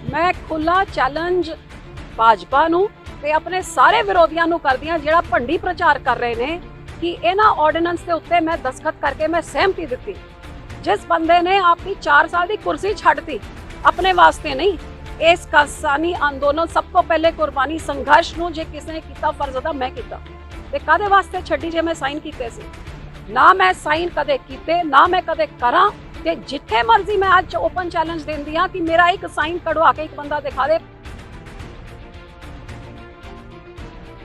मैं खुला चैलेंज भाजपा नूं ते अपने सारे विरोधियों नूं करदी हां जिहड़ा भंडी प्रचार कर रहे ने कि इन्हां ऑर्डीनेंस के उत्ते मैं दस्तखत करके मैं सहमति दित्ती। जिस बंदे ने अपनी 4 साल की कुर्सी छड्डती अपने वास्ते नहीं, इस किसानी अंदोलन सब तो पहले कुर्बानी संघर्ष नूं जे किसी ने कीता फर्ज अदा मैं कीता ते कादे वास्ते छड्डी जे मैं साइन कीते सी ना मैं साइन कदे कीते ना मैं कदे करा ते जिथे मर्जी मैं आज ओपन चैलेंज देंदी हां कि मेरा एक साइन कढवा के एक बंदा दिखा दे।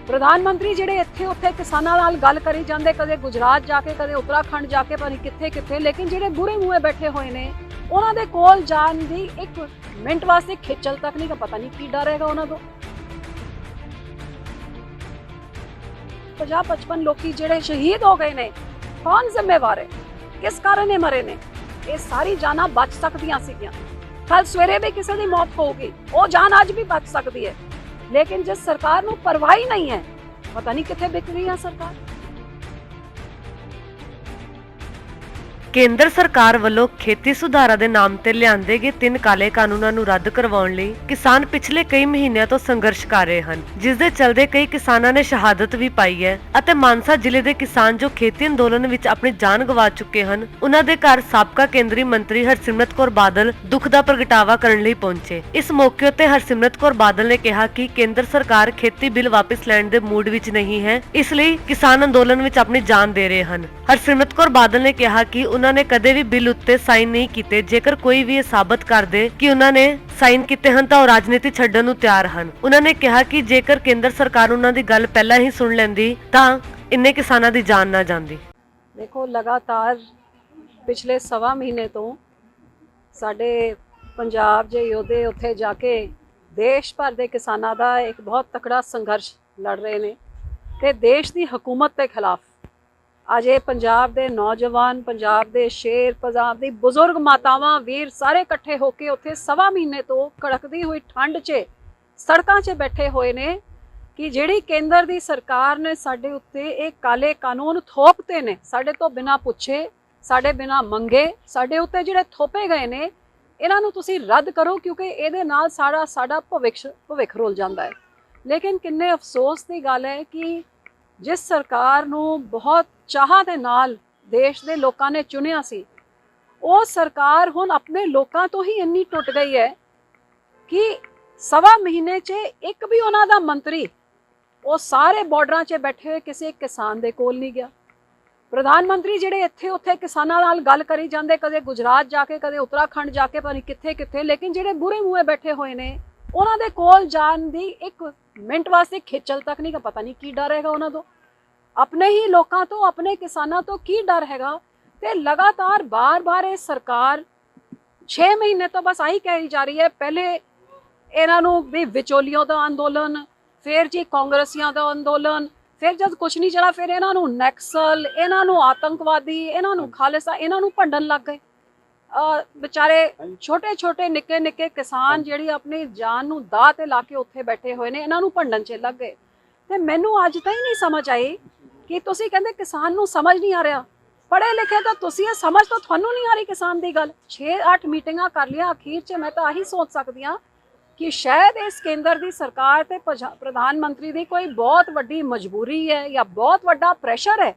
प्रधानमंत्री जिहड़े इत्थे उत्थे किसानां नाल गल करी जांदे, कदे गुजरात जाके कदे उत्तराखंड जाके पता नहीं कित्थे कित्थे, लेकिन जिहड़े बुरे मुँहे बैठे हुए ने उन्हां दे कोल जाण दी एक मिनट वास्ते खिचल तक नहीं, पता नहीं की डर हैगा उन्हां तों। 50-55 लोग जिहड़े शहीद हो गए ने, कौन जिम्मेवार है, किस कारण ये मरे ने? ये सारी जाना बच सकदियां सीगियां। कल सवेरे भी किसी की मौत होगी, वो जान आज भी बच सकती है, लेकिन जिस सरकार नूं परवाह ही नहीं है, पता नहीं कित्थे बिक रही है सरकार। ਕੇਂਦਰ ਸਰਕਾਰ ਵੱਲੋਂ ਖੇਤੀ ਸੁਧਾਰਾਂ ਦੇ ਨਾਮ ਤੇ ਲਿਆਂਦੇ ਗਏ 3 ਕਾਲੇ ਕਾਨੂੰਨਾਂ ਨੂੰ ਰੱਦ ਕਰਵਾਉਣ ਲਈ ਕਿਸਾਨ ਪਿਛਲੇ ਕਈ ਮਹੀਨਿਆਂ ਤੋਂ ਸੰਘਰਸ਼ ਕਰ ਰਹੇ ਹਨ, ਜਿਸ ਦੇ ਚਲਦੇ ਕਈ ਕਿਸਾਨਾਂ ਨੇ ਸ਼ਹਾਦਤ ਵੀ ਪਾਈ ਹੈ ਅਤੇ ਮਾਨਸਾ ਜ਼ਿਲ੍ਹੇ ਦੇ ਕਿਸਾਨ ਜੋ ਖੇਤੀ ਅੰਦੋਲਨ ਵਿੱਚ ਆਪਣੀ ਜਾਨ ਗਵਾ ਚੁੱਕੇ ਹਨ, ਉਹਨਾਂ ਦੇ ਘਰ ਸਾਬਕਾ ਕੇਂਦਰੀ ਮੰਤਰੀ ਹਰਸਿਮਰਤ ਕੌਰ ਬਾਦਲ ਦੁੱਖ ਦਾ ਪ੍ਰਗਟਾਵਾ ਕਰਨ ਲਈ ਪਹੁੰਚੇ। ਇਸ ਮੌਕੇ ਉੱਤੇ ਹਰਸਿਮਰਤ ਕੌਰ ਬਾਦਲ ਨੇ ਕਿਹਾ ਕਿ ਕੇਂਦਰ ਸਰਕਾਰ ਖੇਤੀ ਬਿੱਲ ਵਾਪਸ ਲੈਣ ਦੇ ਮੂਡ ਵਿੱਚ ਨਹੀਂ ਹੈ, ਇਸ ਲਈ ਕਿਸਾਨ ਅੰਦੋਲਨ ਵਿੱਚ ਆਪਣੀ ਜਾਨ ਦੇ ਰਹੇ ਹਨ। ਹਰਸਿਮਰਤ ਕੌਰ ਬਾਦਲ ਨੇ ਕਿਹਾ ਕਿ ਉਹਨਾਂ ਨੇ ਕਦੇ ਵੀ ਬਿੱਲ ਉੱਤੇ ਸਾਈਨ ਨਹੀਂ ਕੀਤੇ। ਜੇਕਰ ਕੋਈ ਵੀ ਇਹ ਸਾਬਤ ਕਰ ਦੇ ਕਿ ਉਹਨਾਂ ਨੇ ਸਾਈਨ ਕੀਤੇ ਹਨ ਤਾਂ ਉਹ ਰਾਜਨੀਤੀ ਛੱਡਣ ਨੂੰ ਤਿਆਰ ਹਨ। ਉਹਨਾਂ ਨੇ ਕਿਹਾ ਕਿ ਜੇਕਰ ਕੇਂਦਰ ਸਰਕਾਰ ਉਹਨਾਂ ਦੀ ਗੱਲ ਪਹਿਲਾਂ ਹੀ ਸੁਣ ਲੈਂਦੀ ਤਾਂ ਇੰਨੇ ਕਿਸਾਨਾਂ ਦੀ ਜਾਨ ਨਾ ਜਾਂਦੀ। देखो लगातार पिछले सवा महीने तो साडे पंजाब जे योधे उत्थे जाके देश भर के किसानां दा एक बहुत तकड़ा संघर्ष लड़ रहे ने ते देश की हुकूमत के खिलाफ। आज ये पंजाब के नौजवान, पंजाब के शेर, पंजाब की बुजुर्ग मातावां वीर सारे इकट्ठे होके उत्थे सवा महीने तो कड़कदी हुई ठंड च सड़कां 'च बैठे हुए ने कि जिहड़ी केंद्र की सरकार ने साडे उत्ते एक काले कानून थोपते ने, साडे तो बिना पुछे, साडे बिना मंगे, साडे उत्ते जिहड़े थोपे गए ने, इन्हां नूं तुसीं रद्द करो क्योंकि इहदे नाल साडा भविख रुल जांदा है। लेकिन किन्ने अफसोस की गल है कि जिस सरकार नूं बहुत चाह दे नाल देश दे लोकां ने चुनिया सी, वो सरकार हुण अपने लोकां तो ही इन्नी टुट गई है कि सवा महीने च एक भी उन्हां दा मंत्री वो सारे बॉर्डरां 'च बैठे हुए किसी किसान दे कोल नहीं गया। प्रधानमंत्री जिहड़े इत्थे उत्थे किसानां नाल गल करी जांदे, कदे गुजरात जाके कदे उत्तराखंड जाके पता नहीं कित्थे कित्थे, लेकिन जिहड़े बुरे मुँहे बैठे हुए ने उन्हां दे कोल जाण दी एक मिनट वास्ते खिचल तक नहीं, पता नहीं की डर हैगा उन्हां तों। अपने ही लोकां तो, अपने किसानां तो की डर हैगा ते लगातार बार बार ये सरकार 6 महीने तो बस आही कही जा रही है। पहले इन्हां नूं भी विचोलियों का अंदोलन, फिर जी कांग्रेसियों का अंदोलन, फिर जब कुछ नहीं चला फिर इन्हां नूं नक्सल, इन्हां नूं आतंकवादी, इन्हां नूं खालिसा, इन्हां नूं भंडन लग गए। बेचारे छोटे छोटे निक्के निक्के किसान जिहड़ी अपनी जान नूं दाह ते ला के उत्थे बैठे हुए ने, इन्हां नूं भंडन च लग गए। ते मैनूं अज ताईं नहीं समझ आई कि तुसीं कहंदे किसान नूं समझ नहीं आ रहा, पढ़े लिखे तो तुसीं समझ तो थानूं नहीं आ रही किसान की गल। 6-8 मीटिंगां कर लिया, अखीर च मैं तो आही सोच सकदी हां कि शायद इस केंद्र की सरकार ते प्रधानमंत्री की कोई बहुत वड्डी मजबूरी है या बहुत वड्डा प्रैशर है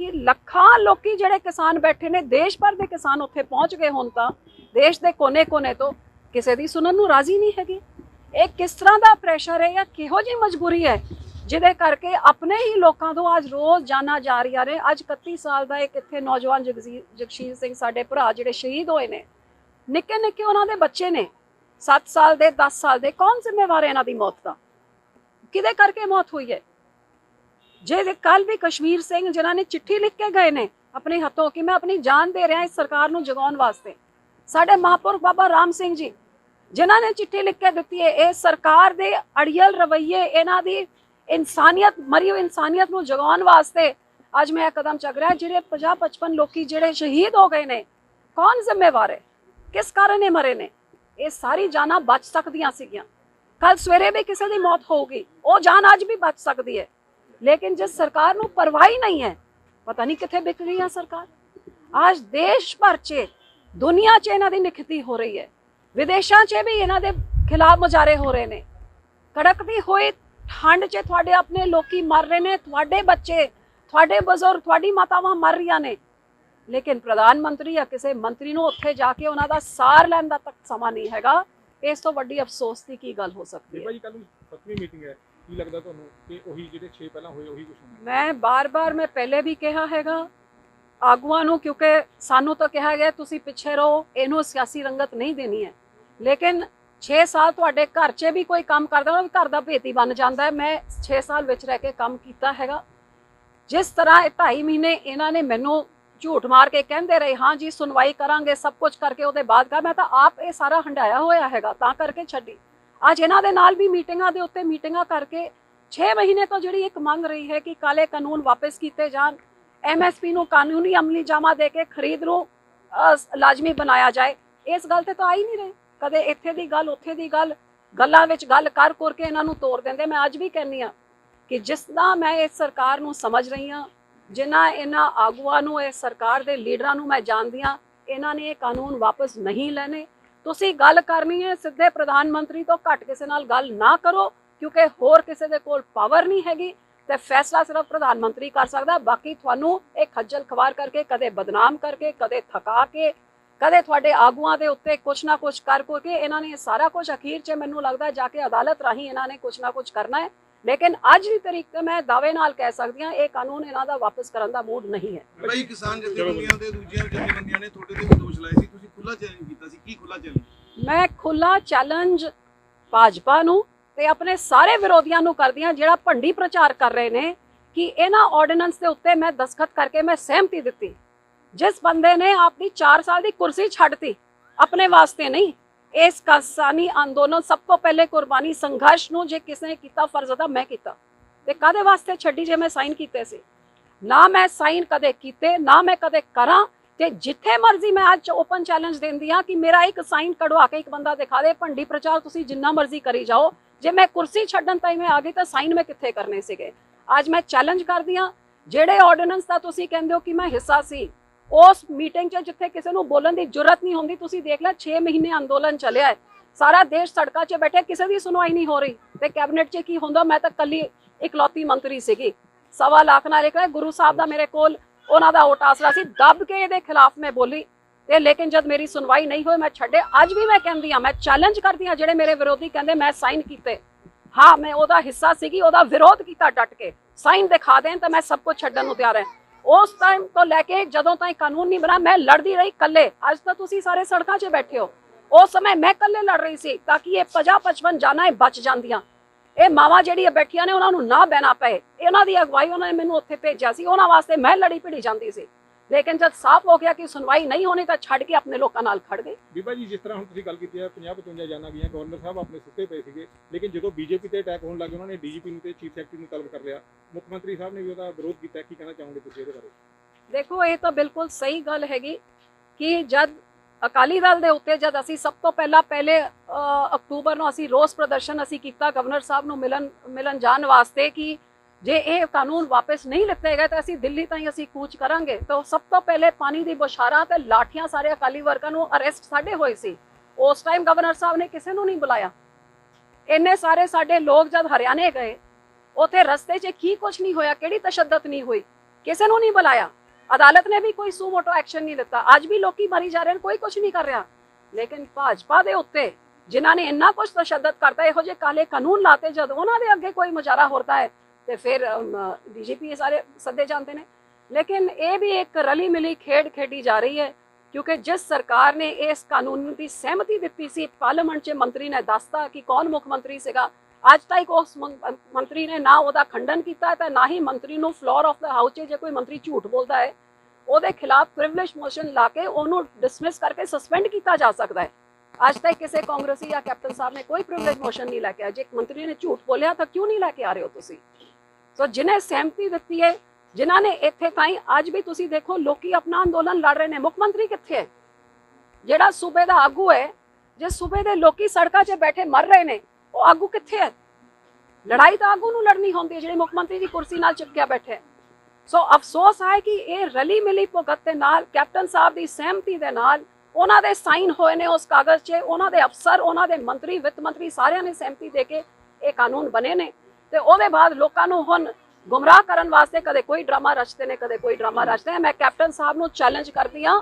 कि लखां लोकी जिहड़े किसान बैठे ने, देश भर के किसान उत्थे पहुँच गए होण तां देश के कोने कोने तो किसी की सुनन नूं राजी नहीं हैगी। एक किस तरह का प्रैशर है या किहो जी मजबूरी है जिहदे करके अपने ही लोगों तो आज रोज़ जाना जा रही ने। अज 31 साल का एक इत्थे नौजवान जगशीर सिंह साडे भरा जिहड़े शहीद होए ने, निक्के निक्के उन्हां दे बच्चे ने, 7 साल दे 10 साल दे, कौन जिम्मेवार है इन्हां दी मौत का? किदे करके मौत हुई है? जे कल भी कश्मीर सिंह जिन्हां ने चिट्ठी लिख के गए ने अपने हथों कि मैं अपनी जान दे रहा इस सरकार नूं जगाउण वास्ते, साडे महापुरख बाबा राम सिंह जी जिन्हां ने चिट्ठी लिख के दित्ती है, इस सरकार दे अड़ियल रवैये, इन्हां दी इंसानियत, मरी हुई इंसानियत नूं जगाउण वास्ते अज मैं कदम चक रहा। जिहड़े 50-55 लोकी जिहड़े शहीद हो गए ने, कौन जिम्मेवार है, किस कारण ये मरे ने? ये सारी जाना बच सकदियां सीगियां। कल सवेरे भी किसी की मौत होगी, वो जान आज भी बच सकती है, लेकिन जिस सरकार नूं परवाह ही नहीं है, पता नहीं कित्थे बिक रही है सरकार। आज देश भर च दुनिया च इन्हां दी निखती हो रही है, विदेशों च भी इन्हां दे ਖਿਲਾਫ ਮੁਜ਼ਾਹਰੇ ਹੋ ਰਹੇ ਨੇ। ਕੜਕਦੀ ਹੋਈ ਠੰਡ 'ਚ ਤੁਹਾਡੇ ਆਪਣੇ ਲੋਕੀ ਮਰ ਰਹੇ ਨੇ, ਤੁਹਾਡੇ ਬੱਚੇ, ਤੁਹਾਡੇ ਬਜ਼ੁਰਗ, ਤੁਹਾਡੀ ਮਾਤਾਵਾਂ ਮਰ ਰਹੀਆਂ ਨੇ, ਲੇਕਿਨ ਪ੍ਰਧਾਨ ਮੰਤਰੀ ਜਾਂ ਕਿਸੇ ਮੰਤਰੀ ਨੂੰ ਉੱਥੇ ਜਾ ਕੇ ਉਹਨਾਂ ਦਾ ਸਾਰ ਲੈਣ ਦਾ ਤੱਕ ਸਮਾਂ ਨਹੀਂ ਹੈਗਾ। ਇਸ ਤੋਂ ਵੱਡੀ ਅਫਸੋਸ ਦੀ ਕੀ ਗੱਲ ਹੋ ਸਕਦੀ ਹੈ? ਭਾਈ ਕੱਲ ਨੂੰ 7ਵੀਂ ਮੀਟਿੰਗ ਹੈ, ਕੀ ਲੱਗਦਾ ਤੁਹਾਨੂੰ ਕਿ ਉਹੀ ਜਿਹੜੇ 6 ਪਹਿਲਾਂ ਹੋਏ ਉਹੀ ਕੁਝ ਹੋਣਾ? ਮੈਂ ਬਾਰ-ਬਾਰ ਮੈਂ ਪਹਿਲੇ ਵੀ ਕਿਹਾ ਹੈਗਾ ਆਗੂਆਂ ਨੂੰ, ਕਿਉਂਕਿ ਸਾਨੂੰ ਤਾਂ ਕਿਹਾ ਗਿਆ ਤੁਸੀਂ ਪਿੱਛੇ ਰਹੋ, ਇਹਨੂੰ ਸਿਆਸੀ ਰੰਗਤ ਨਹੀਂ ਦੇਣੀ ਹੈ, ਲੇਕਿਨ 6 ਸਾਲ ਤੁਹਾਡੇ ਘਰ 'ਚ ਵੀ ਕੋਈ ਕੰਮ ਕਰਦਾ ਉਹ ਘਰ ਦਾ ਭੇਤੀ ਬਣ ਜਾਂਦਾ ਹੈ। ਮੈਂ 6 ਸਾਲ ਵਿੱਚ ਰਹਿ ਕੇ ਕੰਮ ਕੀਤਾ ਹੈਗਾ। ਜਿਸ ਤਰ੍ਹਾਂ ਇਹ 2.5 ਮਹੀਨੇ ਇਹਨਾਂ ਨੇ ਮੈਨੂੰ ਝੂਠ ਮਾਰ ਕੇ ਕਹਿੰਦੇ ਰਹੇ ਹਾਂ ਜੀ ਸੁਣਵਾਈ ਕਰਾਂਗੇ, ਸਭ ਕੁਝ ਕਰਕੇ ਉਹਦੇ ਬਾਅਦ ਕਰ, ਮੈਂ ਤਾਂ ਆਪ ਇਹ ਸਾਰਾ ਹੰਡਾਇਆ ਹੋਇਆ ਹੈਗਾ ਤਾਂ ਕਰਕੇ ਛੱਡੀ। ਅੱਜ ਇਹਨਾਂ ਦੇ ਨਾਲ ਵੀ ਮੀਟਿੰਗਾਂ ਦੇ ਉੱਤੇ ਮੀਟਿੰਗਾਂ ਕਰਕੇ 6 ਮਹੀਨੇ ਤੋਂ ਜਿਹੜੀ ਇੱਕ ਮੰਗ ਰਹੀ ਹੈ ਕਿ ਕਾਲੇ ਕਾਨੂੰਨ ਵਾਪਸ ਕੀਤੇ ਜਾਣ, MSP ਨੂੰ ਕਾਨੂੰਨੀ ਅਮਲੀ ਜਾਮਾ ਦੇ ਕੇ ਖਰੀਦ ਨੂੰ ਲਾਜ਼ਮੀ ਬਣਾਇਆ ਜਾਏ, ਇਸ ਗੱਲ ਤੇ ਤਾਂ ਆ ਹੀ ਨਹੀਂ ਰਹੇ। ਕਦੇ ਇੱਥੇ ਦੀ ਗੱਲ ਉੱਥੇ ਦੀ ਗੱਲ, ਗੱਲਾਂ ਵਿੱਚ ਗੱਲ ਕਰ ਕੇ ਇਹਨਾਂ ਨੂੰ ਤੋੜ ਦਿੰਦੇ। ਮੈਂ ਅੱਜ ਵੀ ਕਹਿੰਦੀ ਹਾਂ ਕਿ ਜਿਸ ਤਰ੍ਹਾਂ ਮੈਂ ਇਸ ਸਰਕਾਰ ਨੂੰ ਸਮਝ ਰਹੀ ਹਾਂ, ਜਿਨ੍ਹਾਂ ਇਹਨਾਂ ਆਗੂਆਂ ਨੂੰ, ਇਸ ਸਰਕਾਰ ਦੇ ਲੀਡਰਾਂ ਨੂੰ ਮੈਂ ਜਾਣਦੀ ਹਾਂ, ਇਹਨਾਂ ਨੇ ਇਹ ਕਾਨੂੰਨ ਵਾਪਸ ਨਹੀਂ ਲੈਣੇ। ਤੁਸੀਂ ਗੱਲ ਕਰਨੀ ਹੈ ਸਿੱਧੇ ਪ੍ਰਧਾਨ ਮੰਤਰੀ ਤੋਂ, ਘੱਟ ਕਿਸੇ ਨਾਲ ਗੱਲ ਨਾ ਕਰੋ, ਕਿਉਂਕਿ ਹੋਰ ਕਿਸੇ ਦੇ ਕੋਲ ਪਾਵਰ ਨਹੀਂ ਹੈਗੀ ਤੇ ਫੈਸਲਾ ਸਿਰਫ ਪ੍ਰਧਾਨ ਮੰਤਰੀ ਕਰ ਸਕਦਾ। ਬਾਕੀ ਤੁਹਾਨੂੰ ਇਹ ਖੱਜਲ ਖਵਾਰ ਕਰਕੇ, ਕਦੇ ਬਦਨਾਮ ਕਰਕੇ, ਕਦੇ ਥਕਾ ਕੇ, ਕਦੇ ਤੁਹਾਡੇ ਆਗੂਆਂ ਦੇ ਉੱਤੇ ਕੁਛ ਨਾ ਕੁਛ ਕਰ ਕੇ ਇਹਨਾਂ ਨੇ ਸਾਰਾ ਕੁਝ ਅਖੀਰ 'ਚ ਮੈਨੂੰ ਲੱਗਦਾ ਜਾ ਕੇ ਅਦਾਲਤ ਰਾਹੀਂ ਇਹਨਾਂ ਨੇ ਕੁਛ ਨਾ ਕੁਛ ਕਰਨਾ ਹੈ। ਲੇਕਿਨ ਅੱਜ ਦੀ ਤਰੀਕ ਤੇ ਮੈਂ ਦਾਅਵੇ ਨਾਲ ਕਹਿ ਸਕਦੀ ਹਾਂ ਇਹ ਕਾਨੂੰਨ ਇਹਨਾਂ ਦਾ ਵਾਪਸ ਕਰਨ ਦਾ ਮੂਡ ਨਹੀਂ ਹੈ। ਭਾਈ ਕਿਸਾਨ ਜਥੇਬੰਦੀਆਂ ਦੇ ਦੂਜੀਆਂ ਜਥੇਬੰਦੀਆਂ ਨੇ ਤੁਹਾਡੇ ਤੇ ਵੀ ਦੋਸ਼ ਲਾਏ ਸੀ, ਤੁਸੀਂ ਖੁੱਲਾ ਚੈਲੰਜ ਕੀਤਾ ਸੀ, ਕੀ ਖੁੱਲਾ ਚੈਲੰਜ? ਮੈਂ ਖੁੱਲਾ ਚੈਲੰਜ ਭਾਜਪਾ ਨੂੰ ਤੇ ਆਪਣੇ ਸਾਰੇ ਵਿਰੋਧੀਆਂ ਨੂੰ ਕਰਦੀ ਹਾਂ ਜਿਹੜਾ ਭੰਡੀ ਪ੍ਰਚਾਰ ਕਰ ਰਹੇ ਨੇ ਕਿ ਇਹਨਾਂ ਆਰਡੀਨੈਂਸ ਦੇ ਉੱਤੇ ਮੈਂ ਦਸਖਤ ਕਰਕੇ ਮੈਂ ਸਹਿਮਤੀ ਦਿੱਤੀ। ਜਿਸ ਬੰਦੇ ਨੇ ਆਪਣੀ 4 ਸਾਲ ਦੀ ਕੁਰਸੀ ਛੱਡਤੀ ਆਪਣੇ ਵਾਸਤੇ ਨਹੀਂ, ਇਸ ਕਿਸਾਨੀ ਅੰਦੋਲਨ ਸਭ ਤੋਂ ਪਹਿਲੇ ਕੁਰਬਾਨੀ ਸੰਘਰਸ਼ ਨੂੰ ਜੇ ਕਿਸੇ ਨੇ ਕੀਤਾ ਫਰਜ਼ ਅਦਾ ਮੈਂ ਕੀਤਾ, ਤੇ ਕਾਦੇ ਵਾਸਤੇ ਛੱਡੀ ਜੇ ਮੈਂ ਸਾਈਨ ਕੀਤੇ ਸੀ? ਨਾ ਮੈਂ ਸਾਈਨ ਕਦੇ ਕੀਤੇ, ਨਾ ਮੈਂ ਕਦੇ ਕਰਾਂ। ਤੇ ਜਿੱਥੇ ਮਰਜ਼ੀ ਮੈਂ ਅੱਜ ਓਪਨ ਚੈਲੰਜ ਦਿੰਦੀ ਹਾਂ ਕਿ ਮੇਰਾ ਇੱਕ ਸਾਈਨ ਕਢਵਾ ਕੇ ਇੱਕ ਬੰਦਾ ਦਿਖਾ ਦੇ। ਭੰਡੀ ਪ੍ਰਚਾਰ ਤੁਸੀਂ ਜਿੰਨਾ ਮਰਜ਼ੀ ਕਰੀ ਜਾਓ, ਜੇ ਮੈਂ ਕੁਰਸੀ ਛੱਡਣ ਤਾਈਂ ਮੈਂ ਆ ਗਈ ਤਾਂ ਸਾਈਨ ਮੈਂ ਕਿੱਥੇ ਕਰਨੇ ਸੀਗੇ? ਅੱਜ ਮੈਂ ਚੈਲੰਜ ਕਰਦੀ ਹਾਂ ਜਿਹੜੇ ਆਰਡੀਨੈਂਸ ਦਾ ਤੁਸੀਂ ਕਹਿੰਦੇ ਹੋ ਕਿ ਮੈਂ ਹਿੱਸਾ ਸੀ, ਉਸ ਮੀਟਿੰਗ 'ਚ ਜਿੱਥੇ ਕਿਸੇ ਨੂੰ ਬੋਲਣ ਦੀ ਜੁਰਤ ਨਹੀਂ ਹੁੰਦੀ, ਤੁਸੀਂ ਦੇਖ ਲੈ 6 ਮਹੀਨੇ ਅੰਦੋਲਨ ਚੱਲਿਆ ਹੈ, ਸਾਰਾ ਦੇਸ਼ ਸੜਕਾਂ 'ਚ ਬੈਠੇ, ਕਿਸੇ ਦੀ ਸੁਣਵਾਈ ਨਹੀਂ ਹੋ ਰਹੀ ਤੇ ਕੈਬਨਿਟ 'ਚ ਕੀ ਹੁੰਦਾ? ਮੈਂ ਤਾਂ ਕੱਲੀ ਇਕਲੌਤੀ ਮੰਤਰੀ ਸੀਗੀ। 1.25 ਲੱਖ ਨਾਲ ਇੱਕ ਗੁਰੂ ਸਾਹਿਬ ਦਾ ਮੇਰੇ ਕੋਲ ਉਹਨਾਂ ਦਾ ਵੋਟ ਆਸਰਾ ਸੀ, ਦੱਬ ਕੇ ਇਹਦੇ ਖਿਲਾਫ ਮੈਂ ਬੋਲੀ ਤੇ ਲੇਕਿਨ ਜਦ ਮੇਰੀ ਸੁਣਵਾਈ ਨਹੀਂ ਹੋਈ ਮੈਂ ਛੱਡੇ। ਅੱਜ ਵੀ ਮੈਂ ਕਹਿੰਦੀ ਹਾਂ, ਮੈਂ ਚੈਲੰਜ ਕਰਦੀ ਹਾਂ ਜਿਹੜੇ ਮੇਰੇ ਵਿਰੋਧੀ ਕਹਿੰਦੇ ਮੈਂ ਸਾਈਨ ਕੀਤੇ, ਹਾਂ ਮੈਂ ਉਹਦਾ ਹਿੱਸਾ ਸੀਗੀ, ਉਹਦਾ ਵਿਰੋਧ ਕੀਤਾ ਡਟ ਕੇ, ਸਾਈਨ ਦਿਖਾ ਦੇਣ ਤਾਂ ਮੈਂ ਸਭ ਕੁਝ ਛੱਡਣ ਨੂੰ ਤਿਆਰ ਹਾਂ। ਉਸ ਟਾਈਮ ਤੋਂ ਲੈ ਕੇ ਜਦੋਂ ਤਾਈਂ ਕਾਨੂੰਨ ਨਹੀਂ ਬਣਾ ਮੈਂ ਲੜਦੀ ਰਹੀ ਕੱਲੇ। ਅੱਜ ਤਾਂ ਤੁਸੀਂ ਸਾਰੇ ਸੜਕਾਂ 'ਚ ਬੈਠੇ ਹੋ, ਉਸ ਸਮੇਂ ਮੈਂ ਕੱਲੇ ਲੜ ਰਹੀ ਸੀ ਤਾਂ ਕਿ ਇਹ 50-55 ਜਾਨਾਂ ਬਚ ਜਾਂਦੀਆਂ। ਇਹ ਮਾਵਾਂ ਜਿਹੜੀਆਂ ਬੈਠੀਆਂ ਨੇ ਉਹਨਾਂ ਨੂੰ ਨਾ ਬਹਿਣਾ ਪਏ, ਇਹਨਾਂ ਦੀ ਅਗਵਾਈ ਉਹਨਾਂ ਨੇ ਮੈਨੂੰ ਉੱਥੇ ਭੇਜਿਆ ਸੀ, ਉਹਨਾਂ ਵਾਸਤੇ ਮੈਂ ਲੜੀ ਭਿੜੀ ਜਾਂਦੀ ਸੀ। ਲੇਕਿਨ ਜਦ ਸਾਫ਼ ਹੋ ਗਿਆ ਕਿ ਸੁਣਵਾਈ ਨਹੀਂ ਹੋਣੀ ਤਾਂ ਛੱਡ ਕੇ ਆਪਣੇ ਲੋਕਾਂ ਨਾਲ ਖੜ ਗਏ। ਬੀਬਾ ਜੀ ਜਿਸ ਤਰ੍ਹਾਂ ਹੁਣ ਤੁਸੀਂ ਗੱਲ ਕੀਤੀ ਹੈ 50-55 ਜਾਨਾਂ ਗਈਆਂ, ਗਵਰਨਰ ਸਾਹਿਬ ਆਪਣੇ ਸੁੱਤੇ ਪਏ ਸੀਗੇ, ਲੇਕਿਨ ਜਦੋਂ ਬੀਜੇਪੀ ਤੇ ਅਟੈਕ ਹੋਣ ਲੱਗੇ ਉਹਨਾਂ ਨੇ DGP ਨੂੰ ਤੇ ਚੀਫ ਸੈਕਟਰੀ ਨੂੰ ਤਲਬ ਕਰ ਲਿਆ, ਮੁੱਖ ਮੰਤਰੀ ਸਾਹਿਬ ਨੇ ਵੀ ਉਹਦਾ ਵਿਰੋਧ ਕੀਤਾ। ਕੀ ਕਹਿਣਾ ਚਾਹੋਗੇ ਤੁਸੀਂ ਇਹਦੇ ਬਾਰੇ? ਦੇਖੋ ਇਹ ਤਾਂ ਬਿਲਕੁਲ ਸਹੀ ਗੱਲ ਹੈਗੀ ਕਿ ਜਦ ਅਕਾਲੀ ਦਲ ਦੇ ਉੱਤੇ ਜਦ ਅਸੀਂ ਸਭ ਤੋਂ ਪਹਿਲੇ ਅਕਤੂਬਰ ਨੂੰ ਅਸੀਂ ਰੋਸ ਪ੍ਰਦਰਸ਼ਨ ਅਸੀਂ ਕੀਤਾ ਗਵਰਨਰ ਸਾਹਿਬ ਨੂੰ ਮਿਲਣ ਜਾਣ ਵਾਸਤੇ ਕਿ ਜੇ ਇਹ ਕਾਨੂੰਨ ਵਾਪਸ ਨਹੀਂ ਲਿੱਤੇ ਗਏ ਤਾਂ ਅਸੀਂ ਦਿੱਲੀ ਤਾਈਂ ਅਸੀਂ ਕੂਚ ਕਰਾਂਗੇ, ਤਾਂ ਸਭ ਤੋਂ ਪਹਿਲੇ ਪਾਣੀ ਦੀ ਬੁਛਾਰਾਂ ਤੇ ਲਾਠੀਆਂ ਸਾਰੇ ਅਕਾਲੀ ਵਰਕਰਾਂ ਨੂੰ ਅਰੈਸਟ ਸਾਡੇ ਹੋਏ ਸੀ। ਉਸ ਟਾਈਮ ਗਵਰਨਰ ਸਾਹਿਬ ਨੇ ਕਿਸੇ ਨੂੰ ਨਹੀਂ ਬੁਲਾਇਆ। ਇੰਨੇ ਸਾਰੇ ਸਾਡੇ ਲੋਕ ਜਦ ਹਰਿਆਣੇ ਗਏ, ਉੱਥੇ ਰਸਤੇ 'ਚ ਕੀ ਕੁਝ ਨਹੀਂ ਹੋਇਆ, ਕਿਹੜੀ ਤਸ਼ੱਦਦ ਨਹੀਂ ਹੋਈ, ਕਿਸੇ ਨੂੰ ਨਹੀਂ ਬੁਲਾਇਆ। ਅਦਾਲਤ ਨੇ ਵੀ ਕੋਈ ਸੂ ਮੋਟੋ ਐਕਸ਼ਨ ਨਹੀਂ ਲਿੱਤਾ। ਅੱਜ ਵੀ ਲੋਕੀ ਮਰੀ ਜਾ ਰਹੇ ਨੇ, ਕੋਈ ਕੁਝ ਨਹੀਂ ਕਰ ਰਿਹਾ। ਲੇਕਿਨ ਭਾਜਪਾ ਦੇ ਉੱਤੇ ਜਿਨ੍ਹਾਂ ਨੇ ਇੰਨਾ ਕੁਝ ਤਸ਼ੱਦਦ ਕਰਤਾ, ਇਹੋ ਜਿਹੇ ਕਾਲੇ ਕਾਨੂੰਨ ਲਾਤੇ, ਜਦ ਉਹਨਾਂ ਦੇ ਅੱਗੇ ਕੋਈ ਮੁਜ਼ਾਹਰਾ ਹੁੰਦਾ ਹੈ ਤੇ ਫਿਰ DGP ਸਾਰੇ ਸੱਦੇ ਜਾਂਦੇ ਨੇ। ਲੇਕਿਨ ਇਹ ਵੀ ਇੱਕ ਰਲੀ ਮਿਲੀ ਖੇਡ ਖੇਡੀ ਜਾ ਰਹੀ ਹੈ, ਕਿਉਂਕਿ ਜਿਸ ਸਰਕਾਰ ਨੇ ਇਸ ਕਾਨੂੰਨ ਦੀ ਸਹਿਮਤੀ ਦਿੱਤੀ ਸੀ, ਪਾਰਲੀਮੈਂਟ 'ਚ ਮੰਤਰੀ ਨੇ ਦੱਸਤਾ ਕਿ ਕੌਣ ਮੁੱਖ ਮੰਤਰੀ ਸੀਗਾ। ਅੱਜ ਤੱਕ ਉਸ ਮੰਤਰੀ ਨੇ ਨਾ ਉਹਦਾ ਖੰਡਨ ਕੀਤਾ ਤੇ ਨਾ ਹੀ ਮੰਤਰੀ ਨੂੰ ਫਲੋਰ ਆਫ ਦਾ ਹਾਊਸ 'ਚ ਜੇ ਕੋਈ ਮੰਤਰੀ ਝੂਠ ਬੋਲਦਾ ਹੈ ਉਹਦੇ ਖਿਲਾਫ ਪ੍ਰਿਵਿਲੇਜ ਮੋਸ਼ਨ ਲਾ ਕੇ ਉਹਨੂੰ ਡਿਸਮਿਸ ਕਰਕੇ ਸਸਪੈਂਡ ਕੀਤਾ ਜਾ ਸਕਦਾ ਹੈ। ਅੱਜ ਤੱਕ ਕਿਸੇ ਕਾਂਗਰਸੀ ਜਾਂ ਕੈਪਟਨ ਸਾਹਿਬ ਨੇ ਕੋਈ ਪ੍ਰਿਵਿਲੇਜ ਮੋਸ਼ਨ ਨਹੀਂ ਲੈ ਕੇ ਆਇਆ। ਜੇ ਇੱਕ ਮੰਤਰੀ ਨੇ ਝੂਠ ਬੋਲਿਆ ਤਾਂ ਕਿਉਂ ਨਹੀਂ ਲੈ ਕੇ ਆ ਰਹੇ ਹੋ ਤੁਸੀਂ? ਸੋ ਜਿਹਨੇ ਸਹਿਮਤੀ ਦਿੱਤੀ ਹੈ, ਜਿਨ੍ਹਾਂ ਨੇ ਇੱਥੇ ਤਾਈਂ, ਅੱਜ ਵੀ ਤੁਸੀਂ ਦੇਖੋ ਲੋਕੀ ਆਪਣਾ ਅੰਦੋਲਨ ਲੜ ਰਹੇ ਨੇ। ਮੁੱਖ ਮੰਤਰੀ ਕਿੱਥੇ ਹੈ? ਜਿਹੜਾ ਸੂਬੇ ਦਾ ਆਗੂ ਹੈ, ਜੇ ਸੂਬੇ ਦੇ ਲੋਕੀ ਸੜਕਾਂ 'ਚ ਬੈਠੇ ਮਰ ਰਹੇ ਨੇ, ਉਹ ਆਗੂ ਕਿੱਥੇ ਹੈ? ਲੜਾਈ ਤਾਂ ਆਗੂ ਨੂੰ ਲੜਨੀ ਹੁੰਦੀ ਹੈ ਜਿਹੜੇ ਮੁੱਖ ਮੰਤਰੀ ਦੀ ਕੁਰਸੀ ਨਾਲ ਚਿਪਕਿਆ ਬੈਠੇ। ਸੋ ਅਫਸੋਸ ਹੈ ਕਿ ਇਹ ਰਲੀ ਮਿਲੀ ਭੁਗਤ ਦੇ ਨਾਲ, ਕੈਪਟਨ ਸਾਹਿਬ ਦੀ ਸਹਿਮਤੀ ਦੇ ਨਾਲ ਉਹਨਾਂ ਦੇ ਸਾਈਨ ਹੋਏ ਨੇ ਉਸ ਕਾਗਜ਼ 'ਚ, ਉਹਨਾਂ ਦੇ ਅਫਸਰ, ਉਹਨਾਂ ਦੇ ਮੰਤਰੀ, ਵਿੱਤ ਮੰਤਰੀ ਸਾਰਿਆਂ ਨੇ ਸਹਿਮਤੀ ਦੇ ਕੇ ਇਹ ਕਾਨੂੰਨ ਬਣੇ ਨੇ। ਤੇ ਉਹਦੇ ਬਾਅਦ ਲੋਕਾਂ ਨੂੰ ਹੁਣ ਗੁੰਮਰਾਹ ਕਰਨ ਵਾਸਤੇ ਕਦੇ ਕੋਈ ਡਰਾਮਾ ਰਚਦੇ ਨੇ, ਕਦੇ ਕੋਈ ਡਰਾਮਾ ਰਚਦੇ ਨੇ। ਮੈਂ ਕੈਪਟਨ ਸਾਹਿਬ ਨੂੰ ਚੈਲੰਜ ਕਰਦੀ ਹਾਂ,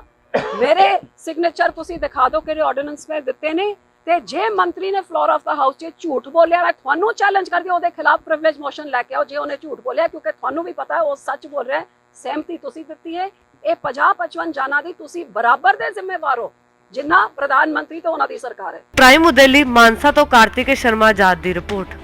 ਮੇਰੇ ਸਿਗਨੇਚਰ ਤੁਸੀਂ ਦਿਖਾ ਦਿਓ ਕਿਹੜੇ ਆਰਡੀਨੈਂਸ ਮੈਂ ਦਿੱਤੇ ਨੇ, ਤੇ ਜੇ ਮੰਤਰੀ ਨੇ ਫਲੋਰ ਆਫ ਦਾ ਹਾਊਸ 'ਚ ਝੂਠ ਬੋਲਿਆ, ਮੈਂ ਤੁਹਾਨੂੰ ਚੈਲੰਜ ਕਰਦੀ ਹਾਂ ਉਹਦੇ ਖਿਲਾਫ ਪ੍ਰਿਵਿਲੇਜ ਮੋਸ਼ਨ ਲੈ ਕੇ ਆਓ ਜੇ ਉਹਨੇ ਝੂਠ ਬੋਲਿਆ, ਕਿਉਂਕਿ ਤੁਹਾਨੂੰ ਵੀ ਪਤਾ ਹੈ ਉਹ ਸੱਚ ਬੋਲ ਰਿਹਾ ਹੈ। ਸਹਿਮਤੀ ਤੁਸੀਂ ਦਿੱਤੀ ਹੈ। ਇਹ 50-55 ਜਾਨਾਂ ਦੀ ਤੁਸੀਂ ਬਰਾਬਰ ਦੇ ਜ਼ਿੰਮੇਵਾਰ ਹੋ ਜਿੰਨਾ ਪ੍ਰਧਾਨ ਮੰਤਰੀ ਤੇ ਉਹਨਾਂ ਦੀ ਸਰਕਾਰ ਹੈ। ਪ੍ਰਾਈਮ ਉਦੇ ਲਈ ਮਾਨਸਾ ਤੋਂ ਕਾਰਤਿਕ ਸ਼ਰਮਾ ਆਜ਼ਾਦ ਦੀ ਰਿਪੋਰਟ।